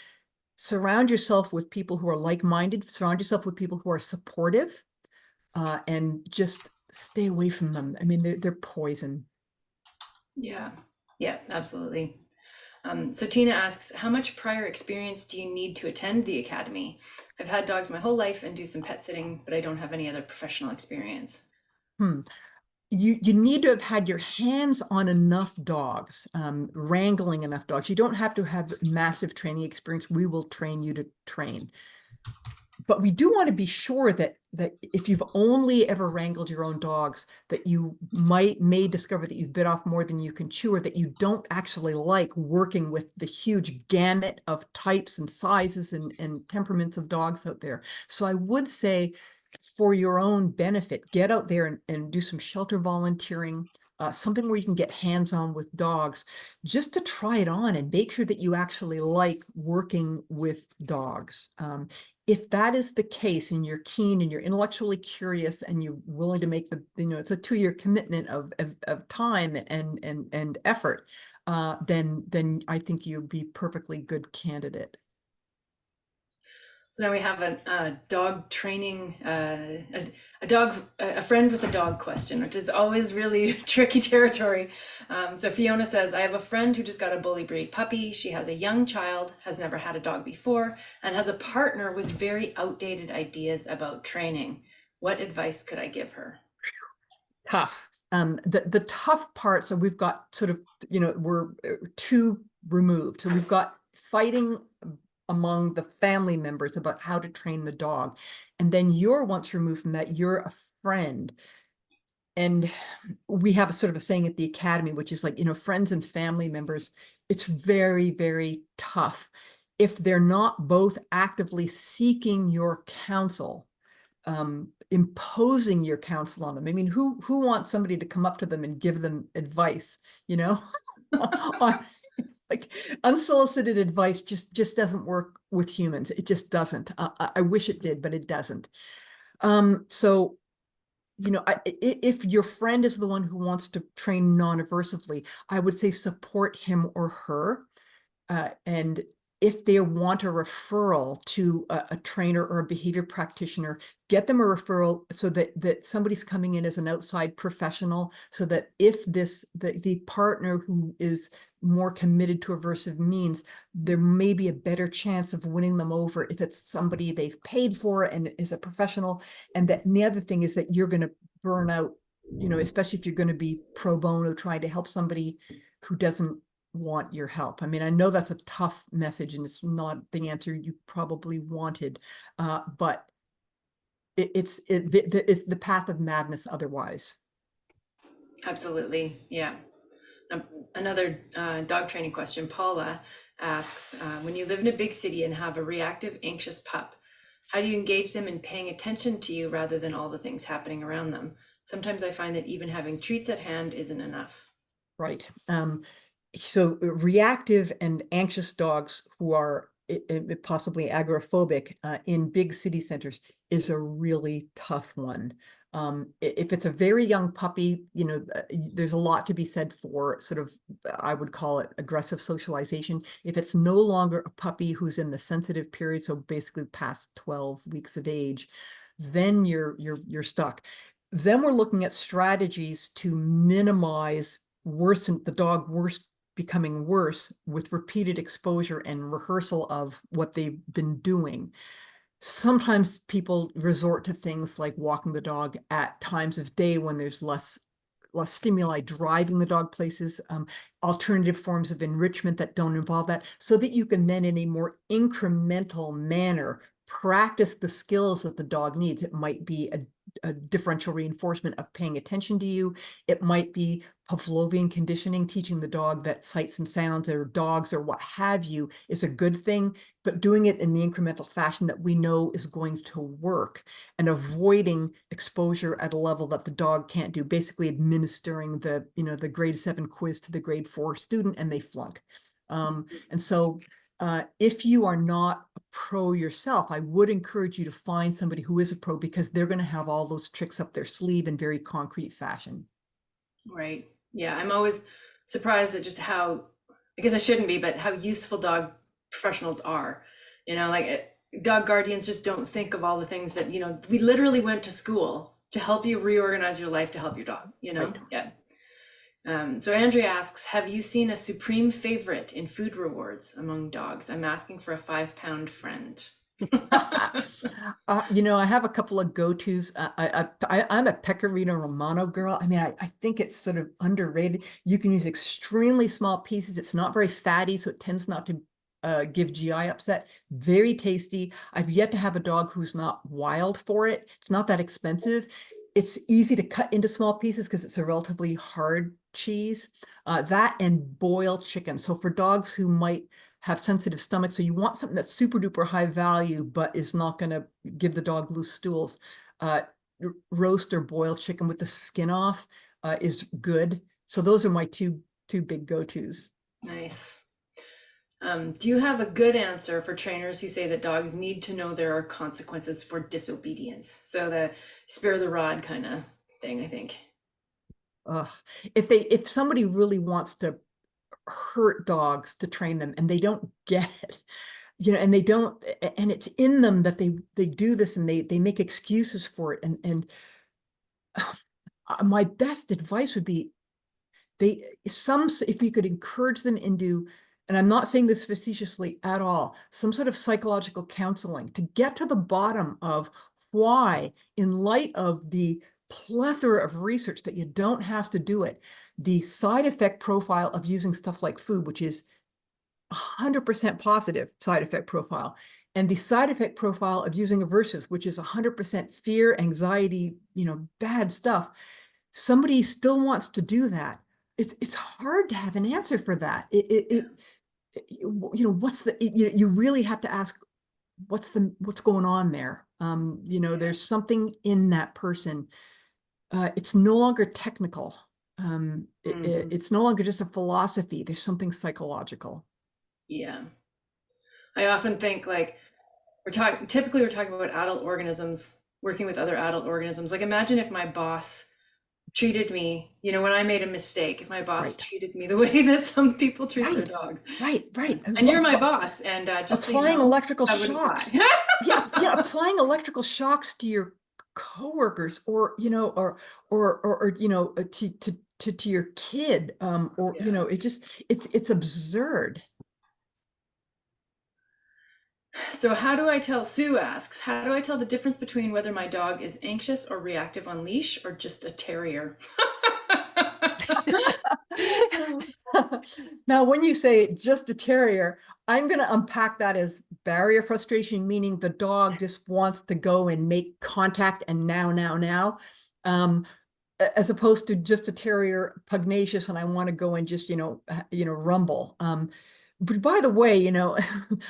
Surround yourself with people who are like-minded, surround yourself with people who are supportive, and just stay away from them. I mean, they're poison. yeah, yeah, absolutely. So Tina asks, how much prior experience do you need to attend the academy? I've had dogs my whole life and do some pet sitting, but I don't have any other professional experience. Hmm. You need to have had your hands on enough dogs, wrangling enough dogs. You don't have to have massive training experience. We will train you to train. But we do want to be sure that if you've only ever wrangled your own dogs, that you may discover that you've bit off more than you can chew, or that you don't actually like working with the huge gamut of types and sizes and temperaments of dogs out there. So I would say, for your own benefit, get out there and do some shelter volunteering, something where you can get hands-on with dogs, just to try it on and make sure that you actually like working with dogs. If that is the case and you're keen and you're intellectually curious and you're willing to make the, you know, it's a 2-year commitment of time and effort, then I think you'd be perfectly good candidate. So now we have a dog training, a friend with a dog question, which is always really tricky territory. So Fiona says, I have a friend who just got a bully breed puppy. She has a young child, has never had a dog before, and has a partner with very outdated ideas about training. What advice could I give her? Tough. The tough part, so we've got sort of, you know, we're two removed. So we've got fighting among the family members about how to train the dog. And then you're once removed from that, you're a friend. And we have a sort of a saying at the academy, which is like, you know, friends and family members, it's very, very tough if they're not both actively seeking your counsel, imposing your counsel on them. I mean, who wants somebody to come up to them and give them advice, you know? on, like, unsolicited advice just doesn't work with humans. It just doesn't. I wish it did, but it doesn't. So, you know, if your friend is the one who wants to train non-aversively, I would say support him or her. And if they want a referral to a trainer or a behavior practitioner, get them a referral so that somebody's coming in as an outside professional, so that if the partner who is more committed to aversive means, there may be a better chance of winning them over if it's somebody they've paid for and is a professional. And the other thing is that you're going to burn out, you know, especially if you're going to be pro bono trying to help somebody who doesn't want your help. I mean, I know that's a tough message and it's not the answer you probably wanted, but it's the path of madness otherwise. Absolutely. Yeah. Um, Another dog training question. Paula asks, when you live in a big city and have a reactive, anxious pup, how do you engage them in paying attention to you rather than all the things happening around them? Sometimes I find that even having treats at hand isn't enough. Right. So reactive and anxious dogs who are possibly agoraphobic in big city centers is a really tough one. If it's a very young puppy, there's a lot to be said for sort of, I would call it aggressive socialization. If it's no longer a puppy who's in the sensitive period, so basically past 12 weeks of age, then you're stuck. Then we're looking at strategies to minimize the dog becoming worse with repeated exposure and rehearsal of what they've been doing. Sometimes people resort to things like walking the dog at times of day when there's less stimuli driving the dog places, alternative forms of enrichment that don't involve that, so that you can then in a more incremental manner practice the skills that the dog needs. It might be a differential reinforcement of paying attention to you. It might be Pavlovian conditioning, teaching the dog that sights and sounds or dogs or what have you is a good thing, but doing it in the incremental fashion that we know is going to work, and avoiding exposure at a level that the dog can't do, basically administering the grade 7 quiz to the grade 4 student and they flunk. And so if you are not a pro yourself, I would encourage you to find somebody who is a pro, because they're going to have all those tricks up their sleeve in very concrete fashion. Right. Yeah. I'm always surprised at just how, I guess I shouldn't be, but how useful dog professionals are. Dog guardians just don't think of all the things that, we literally went to school to help you reorganize your life to help your dog, Right. Yeah. So Andrea asks, have you seen a supreme favorite in food rewards among dogs? I'm asking for a 5-pound friend. I have a couple of go-tos. I'm a Pecorino Romano girl. I mean, I think it's sort of underrated. You can use extremely small pieces. It's not very fatty, so it tends not to give GI upset. Very tasty. I've yet to have a dog who's not wild for it. It's not that expensive. It's easy to cut into small pieces because it's a relatively hard cheese. That and boiled chicken. So for dogs who might have sensitive stomachs, so you want something that's super duper high value, but is not going to give the dog loose stools. Roast or boiled chicken with the skin off is good. So those are my two big go-tos. Nice. Do you have a good answer for trainers who say that dogs need to know there are consequences for disobedience? So the spare the rod kind of thing, I think. If somebody really wants to hurt dogs to train them and they don't get it, and they don't, and it's in them that they do this, and they make excuses for it, and my best advice would be if you could encourage them into, and I'm not saying this facetiously at all, some sort of psychological counseling to get to the bottom of why, in light of the plethora of research that you don't have to do it, the side effect profile of using stuff like food, which is 100% positive side effect profile, and the side effect profile of using aversives, which is 100% fear, anxiety, bad stuff. Somebody still wants to do that. It's hard to have an answer for that. You really have to ask, what's going on there? There's something in that person. It's no longer technical. It's no longer just a philosophy. There's something psychological. Yeah. I often think like typically we're talking about adult organisms working with other adult organisms. Like imagine if my boss treated me, when I made a mistake, if my boss treated me the way that some people treat their dogs. Right. And you're my boss, and just applying electrical I wouldn't shocks. fly. yeah, applying electrical shocks to your coworkers, or to your kid, it's absurd. So Sue asks, how do I tell the difference between whether my dog is anxious or reactive on leash, or just a terrier? Now, when you say just a terrier, I'm going to unpack that as barrier frustration, meaning the dog just wants to go and make contact and now, as opposed to just a terrier pugnacious and I want to go and just, rumble. But by the way,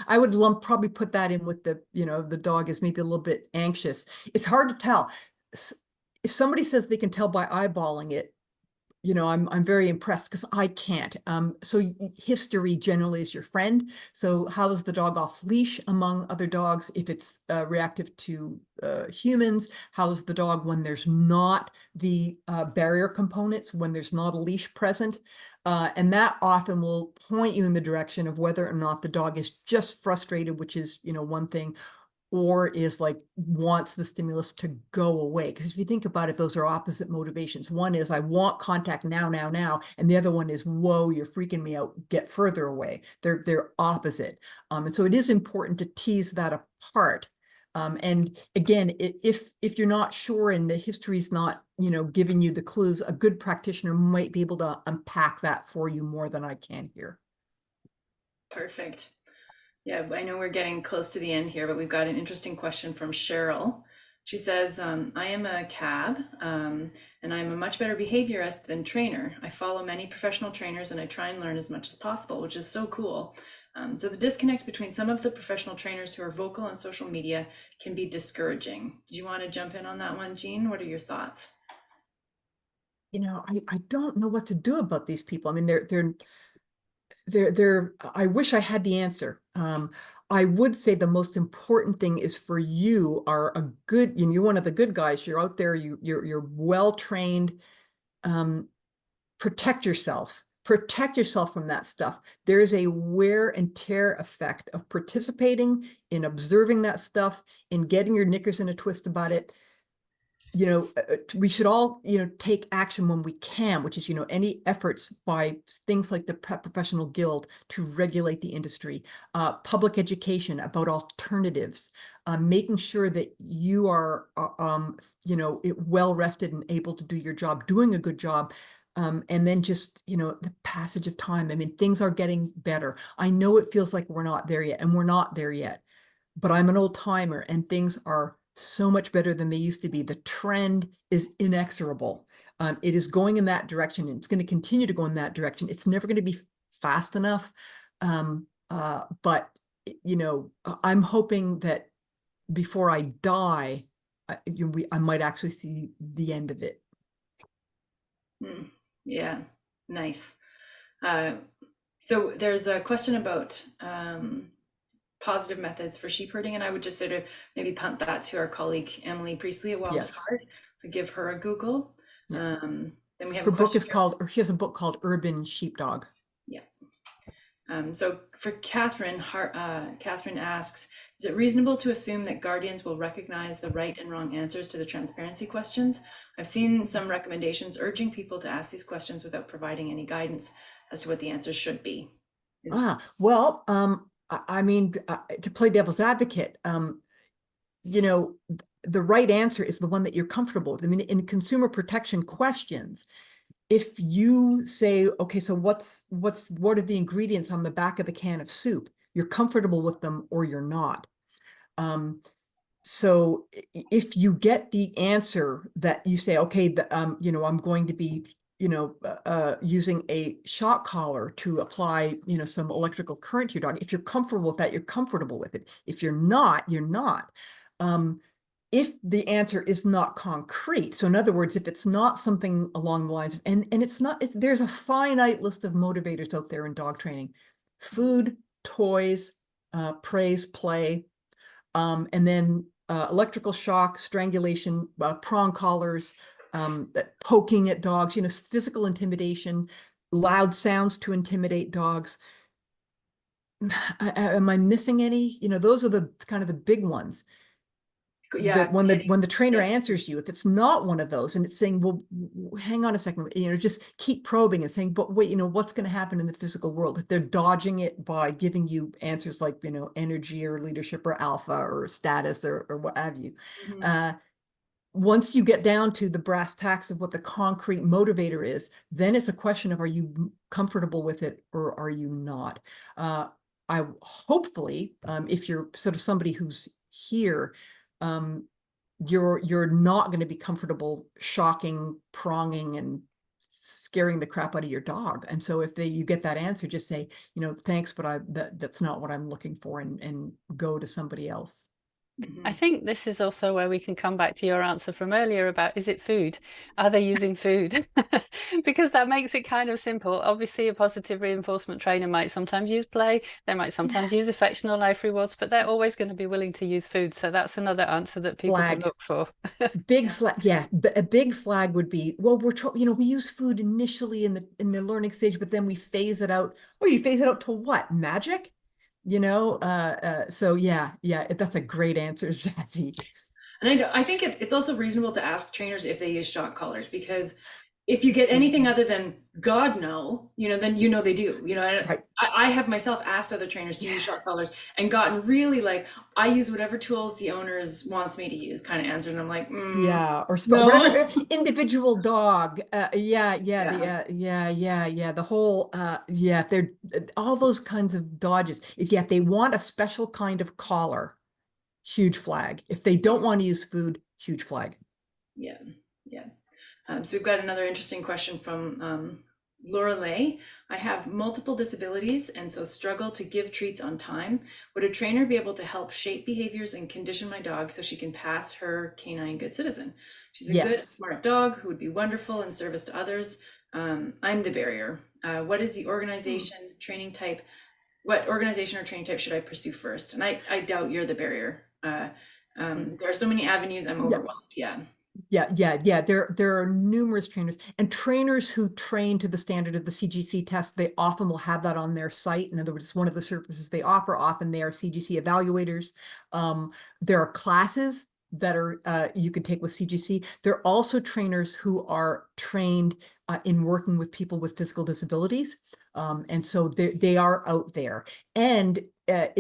I would probably put that in with the dog is maybe a little bit anxious. It's hard to tell. If somebody says they can tell by eyeballing it, I'm very impressed because I can't. So history generally is your friend. So how is the dog off leash among other dogs if it's reactive to humans? How is the dog when there's not the barrier components, when there's not a leash present? And that often will point you in the direction of whether or not the dog is just frustrated, which is, one thing, or is like wants the stimulus to go away. Because if you think about it, those are opposite motivations. One is I want contact now, and the other one is, whoa, you're freaking me out, get further away. They're opposite. And so it is important to tease that apart. And again, if you're not sure and the history's not, giving you the clues, a good practitioner might be able to unpack that for you more than I can here. Perfect. Yeah, I know we're getting close to the end here, but we've got an interesting question from Cheryl. She says, I am a cab and I'm a much better behaviorist than trainer. I follow many professional trainers and I try and learn as much as possible, which is so cool. So the disconnect between some of the professional trainers who are vocal on social media can be discouraging. Do you want to jump in on that one, Jean? What are your thoughts? I don't know what to do about these people. I mean, I wish I had the answer. I would say the most important thing is for you are a good, you're one of the good guys. You're out there, you're well trained. Protect yourself. Protect yourself from that stuff. There's a wear and tear effect of participating in observing that stuff, in getting your knickers in a twist about it. We should all, take action when we can, which is, any efforts by things like the Pet Professional Guild to regulate the industry, public education about alternatives, making sure that you are, well rested and able to do your job, doing a good job. And then just, the passage of time. I mean, things are getting better. I know it feels like we're not there yet, and we're not there yet, but I'm an old timer and things are so much better than they used to be. The trend is inexorable. It is going in that direction and it's going to continue to go in that direction. It's never going to be fast enough. But, I'm hoping that before I die, I might actually see the end of it. Yeah, nice. So there's a question about positive methods for sheep herding, and I would just sort of maybe punt that to our colleague Emily Priestley at Wellness Yes. Heart to give her a Google. Yeah. Then we have Her a book is question. called, or she has a book called Urban Sheepdog. Yeah. So for Catherine, Catherine asks, is it reasonable to assume that guardians will recognize the right and wrong answers to the transparency questions? I've seen some recommendations urging people to ask these questions without providing any guidance as to what the answers should be. Well, I mean, to play devil's advocate, the right answer is the one that you're comfortable with. I mean, in consumer protection questions, if you say, okay, so what are the ingredients on the back of the can of soup? You're comfortable with them or you're not. So if you get the answer that you say, okay, I'm going to be, using a shock collar to apply, some electrical current to your dog. If you're comfortable with that, you're comfortable with it. If you're not, you're not. If the answer is not concrete, so in other words, if it's not something along the lines of, and it's not, there's a finite list of motivators out there in dog training: food, toys, praise, play, and then electrical shock, strangulation, prong collars, poking at dogs, physical intimidation, loud sounds to intimidate dogs. Am I missing any? Those are the kind of the big ones. Yeah, When the trainer answers you, if it's not one of those and it's saying, well, hang on a second, just keep probing and saying, but wait, what's going to happen in the physical world if they're dodging it by giving you answers like, energy or leadership or alpha or status or what have you. once you get down to the brass tacks of what the concrete motivator is, then it's a question of, are you comfortable with it or are you not? I hopefully, if you're sort of somebody who's here, you're not going to be comfortable shocking, pronging, and scaring the crap out of your dog. And so if you get that answer, just say, thanks, but that's not what I'm looking for, and go to somebody else. I think this is also where we can come back to your answer from earlier about, is it food? Are they using food? Because that makes it kind of simple. Obviously, a positive reinforcement trainer might sometimes use play, they might sometimes use affection or life rewards, but they're always going to be willing to use food. So that's another answer that people can Flag. look for. Big flag, yeah. A big flag would be, well, we use food initially in the learning stage, but then we phase it out. Oh, you phase it out to what? Magic? So yeah, that's a great answer, Zazie. And I think it's also reasonable to ask trainers if they use shock collars, because if you get anything other than God no, then they do. Right. I have myself asked other trainers to use shock collars and gotten really like, I use whatever tools the owners wants me to use kind of answers. And I'm like, Yeah, or no. whatever, individual dog. Yeah. The whole, they're all those kinds of dodges. If they want a special kind of collar, huge flag. If they don't want to use food, huge flag. Yeah. So we've got another interesting question from Laura Lay. I have multiple disabilities and so struggle to give treats on time. Would a trainer be able to help shape behaviors and condition my dog so she can pass her canine good citizen? She's a good, smart dog who would be wonderful in service to others. I'm the barrier. What is the organization training type? What organization or training type should I pursue first? And I doubt you're the barrier. There are so many avenues. I'm overwhelmed. Yeah. There are numerous trainers, and trainers who train to the standard of the CGC test. They often will have that on their site. In other words, one of the services they offer. Often they are CGC evaluators. There are classes that are you could take with CGC. There are also trainers who are trained in working with people with physical disabilities. And so they are out there. And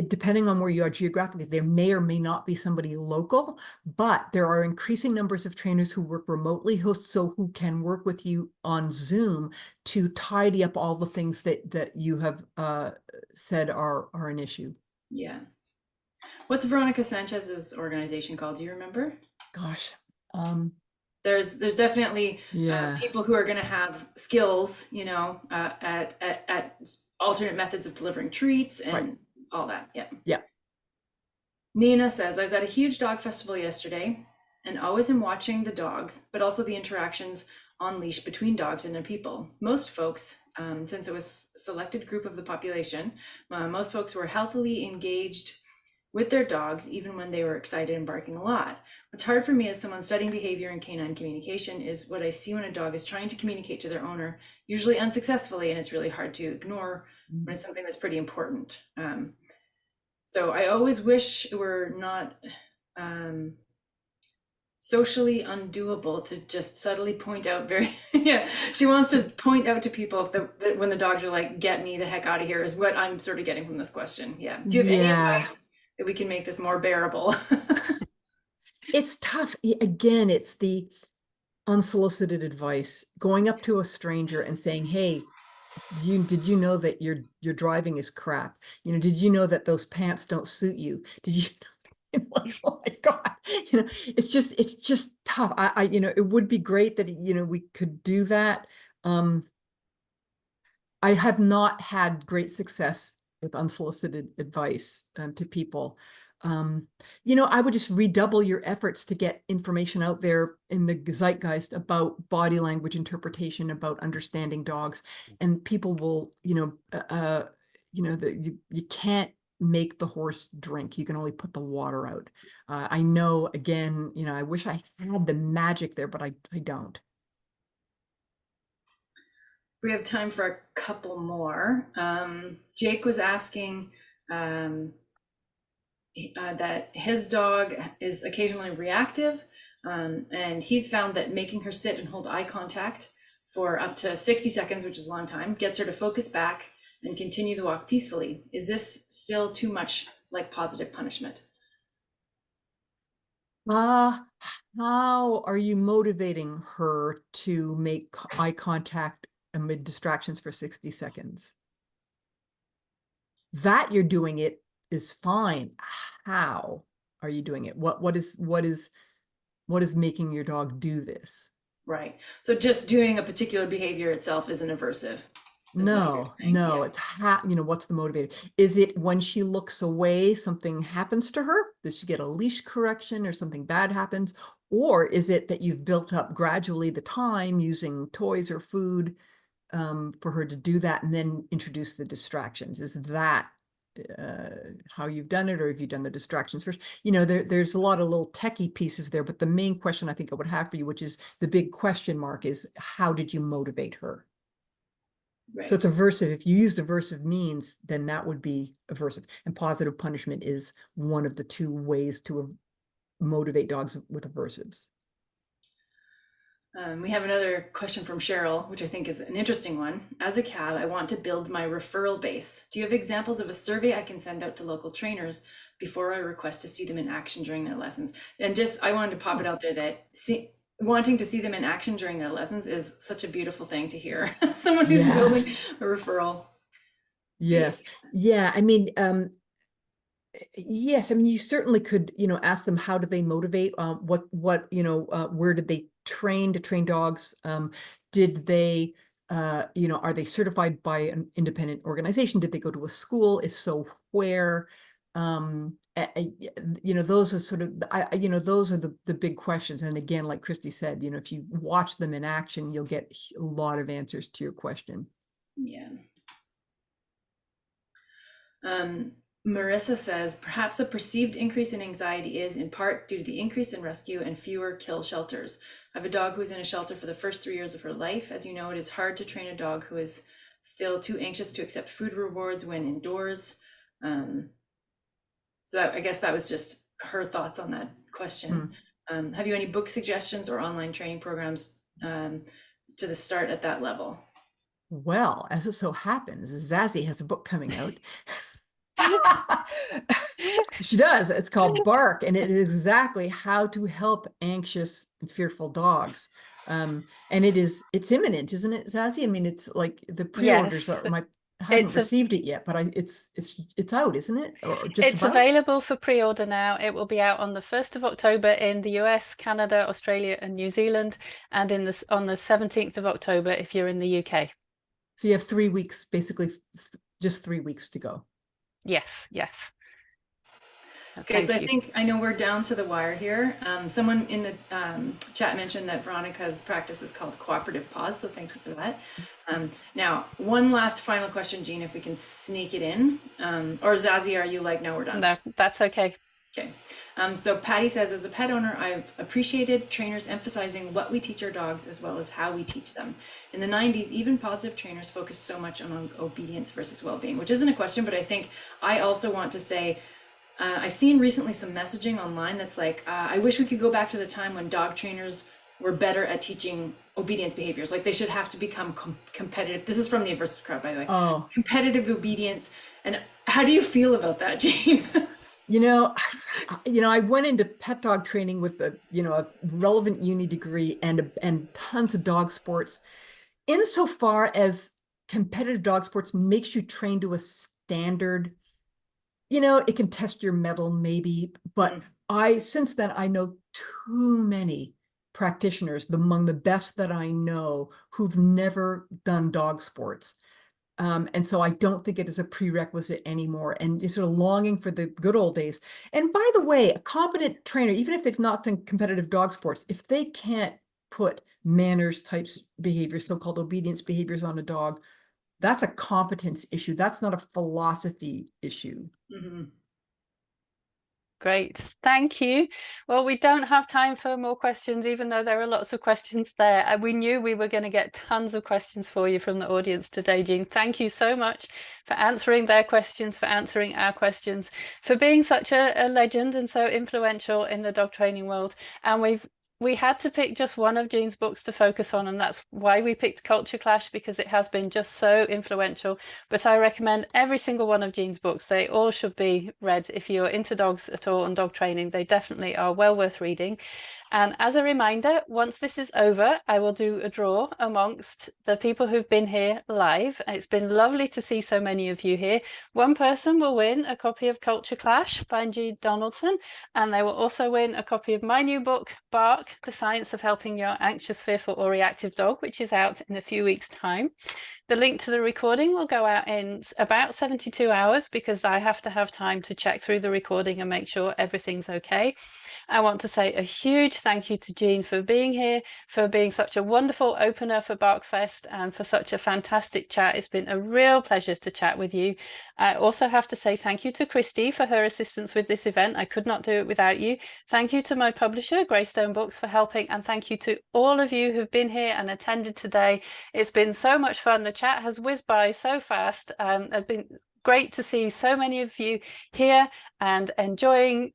depending on where you are geographically, there may or may not be somebody local, but there are increasing numbers of trainers who work remotely, who can work with you on Zoom to tidy up all the things that you have said are an issue. Yeah. What's Veronica Sanchez's organization called? Do you remember? Gosh. There's definitely Yeah. people who are going to have skills, at alternate methods of delivering treats and all that. Yeah. Nina says, I was at a huge dog festival yesterday and always am watching the dogs, but also the interactions on leash between dogs and their people. Most folks, since it was a selected group of the population, most folks were healthily engaged with their dogs, even when they were excited and barking a lot. What's hard for me as someone studying behavior and canine communication is what I see when a dog is trying to communicate to their owner, usually unsuccessfully, and it's really hard to ignore when it's something that's pretty important. So I always wish it were not socially undoable to just subtly point out she wants to point out to people when the dogs are like, get me the heck out of here, is what I'm sort of getting from this question. Do you have any advice that we can make this more bearable? It's tough. Again, it's the unsolicited advice, going up to a stranger and saying, hey, did you know that your driving is crap? Did you know that those pants don't suit you? Did you know? Oh my God, it's just tough. It would be great that, we could do that. I have not had great success with unsolicited advice to people. I would just redouble your efforts to get information out there in the zeitgeist about body language interpretation, about understanding dogs, and people will, you can't make the horse drink. You can only put the water out. I know, again, I wish I had the magic there, but I don't. We have time for a couple more. Jake was asking that his dog is occasionally reactive, and he's found that making her sit and hold eye contact for up to 60 seconds, which is a long time, gets her to focus back and continue the walk peacefully. Is this still too much like positive punishment? Uh, how are you motivating her to make eye contact amid distractions for 60 seconds? That you're doing it is fine. How are you doing it? What is making your dog do this? Right. So just doing a particular behavior itself isn't aversive, is what you're No, saying. no, Yeah. it's what's the motivator? Is it when she looks away, something happens to her? Does she get a leash correction or something bad happens? Or is it that you've built up gradually the time using toys or food for her to do that and then introduce the distractions? Is that how you've done it, or have you done the distractions first? There's a lot of little techie pieces there, but the main question I think I would have for you, which is the big question mark, is how did you motivate her? So Right. it's aversive. If you used aversive means, then that would be aversive. And positive punishment is one of the two ways to motivate dogs with aversives. We have another question from Cheryl, which I think is an interesting one. As a cab, I want to build my referral base. Do you have examples of a survey I can send out to local trainers before I request to see them in action during their lessons? And just, I wanted to pop it out there that wanting to see them in action during their lessons is such a beautiful thing to hear. Someone who's Yeah. building a referral. Yes. Yeah. I mean, yes. I mean, you certainly could, ask them, how do they motivate? Where did they train to train dogs? Did they, are they certified by an independent organization? Did they go to a school? If so, where? Those are sort of, those are the big questions. And again, like Christy said, if you watch them in action, you'll get a lot of answers to your question. Yeah. Marissa says, perhaps the perceived increase in anxiety is in part due to the increase in rescue and fewer kill shelters. I have a dog who is in a shelter for the first 3 years of her life. As you know, it is hard to train a dog who is still too anxious to accept food rewards when indoors. So I guess that was just her thoughts on that question. Have you any book suggestions or online training programs to the start at that level? Well, as it so happens, Zazie has a book coming out. She does. It's called Bark, and it is exactly how to help anxious and fearful dogs. And it's imminent, isn't it, Zazie? I mean, it's like the pre-orders Yes, are my I haven't it's a received it yet, but it's out, isn't it? Or just it's about? available for pre-order now. It will be out on the 1st of October in the US, Canada, Australia, and New Zealand, and on the 17th of October if you're in the UK. So you have 3 weeks, basically just 3 weeks to go. Yes, yes. Okay, so Thank I you. think I know we're down to the wire here. Someone in the chat mentioned that Veronica's practice is called cooperative pause, so thank you for that. Now, one last final question, Jean, if we can sneak it in. Or Zazie, are you like, no, we're done? No, that's okay. Okay. So Patty says, as a pet owner, I've appreciated trainers emphasizing what we teach our dogs as well as how we teach them. In the 90s, even positive trainers focused so much on obedience versus well-being, which isn't a question, but I think I also want to say, I've seen recently some messaging online that's like, I wish we could go back to the time when dog trainers were better at teaching obedience behaviors. Like they should have to become competitive. This is from the aversive crowd, by the way. Oh, Competitive obedience. And how do you feel about that, Jane? you know, I went into pet dog training with a relevant uni degree and tons of dog sports. Insofar as competitive dog sports makes you train to a standard, it can test your mettle maybe, but since then I know too many practitioners, among the best that I know, who've never done dog sports. And so I don't think it is a prerequisite anymore. And you're sort of longing for the good old days. And by the way, a competent trainer, even if they've not done competitive dog sports, if they can't put manners types behaviors, so-called obedience behaviors on a dog, that's a competence issue. That's not a philosophy issue. Mm-hmm. Great, thank you. Well, we don't have time for more questions, even though there are lots of questions there. And we knew we were going to get tons of questions for you from the audience today, Jean. Thank you so much for answering their questions, for answering our questions, for being such a legend and so influential in the dog training world. And we had to pick just one of Jean's books to focus on, and that's why we picked Culture Clash, because it has been just so influential. But I recommend every single one of Jean's books. They all should be read if you're into dogs at all and dog training. They definitely are well worth reading. And as a reminder, once this is over, I will do a draw amongst the people who've been here live. It's been lovely to see so many of you here. One person will win a copy of Culture Clash by G. Donaldson, and they will also win a copy of my new book, Bark, The Science of Helping Your Anxious, Fearful or Reactive Dog, which is out in a few weeks' time. The link to the recording will go out in about 72 hours because I have to have time to check through the recording and make sure everything's okay. I want to say a huge thank you to Jean for being here, for being such a wonderful opener for BarkFest, and for such a fantastic chat. It's been a real pleasure to chat with you. I also have to say thank you to Christy for her assistance with this event. I could not do it without you. Thank you to my publisher, Greystone Books, for helping, and thank you to all of you who've been here and attended today. It's been so much fun. The chat has whizzed by so fast. It's been great to see so many of you here and enjoying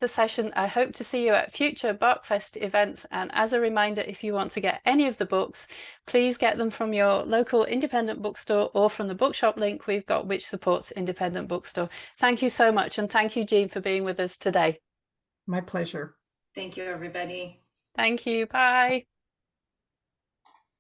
the session. I hope to see you at future BarkFest events. And as a reminder, if you want to get any of the books, please get them from your local independent bookstore or from the bookshop link we've got, which supports independent bookstore. Thank you so much. And thank you, Jean, for being with us today. My pleasure. Thank you, everybody. Thank you. Bye.